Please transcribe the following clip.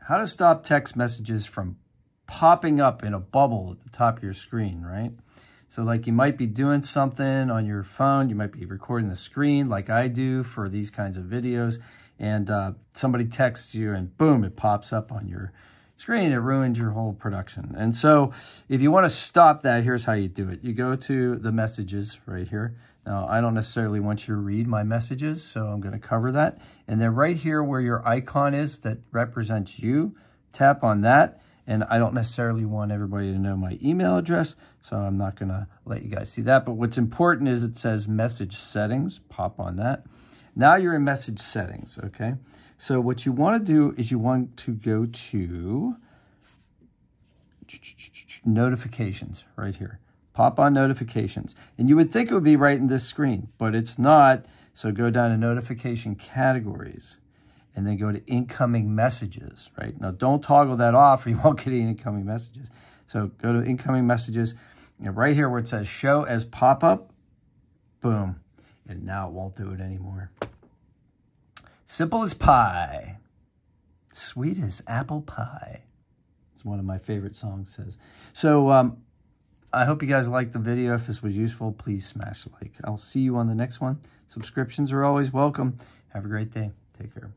how to stop text messages from popping up in a bubble at the top of your screen, right? So like you might be doing something on your phone, you might be recording the screen like I do for these kinds of videos, and somebody texts you and boom, it pops up on your screen. It ruins your whole production. And so if you want to stop that, here's how you do it. You go to the messages right here. Now, I don't necessarily want you to read my messages, so I'm going to cover that. And then right here where your icon is that represents you, tap on that. And I don't necessarily want everybody to know my email address, so I'm not going to let you guys see that. But what's important is it says message settings. Pop on that. Now you're in message settings, okay? So what you want to do is you want to go to notifications right here. Pop on notifications. And you would think it would be right in this screen, but it's not. So go down to notification categories and then go to incoming messages, right? Now don't toggle that off or you won't get any incoming messages. So go to incoming messages and right here where it says show as pop-up, boom. And now it won't do it anymore. Simple as pie. Sweet as apple pie. It's one of my favorite songs says. So I hope you guys liked the video. If this was useful, please smash like. I'll see you on the next one. Subscriptions are always welcome. Have a great day. Take care.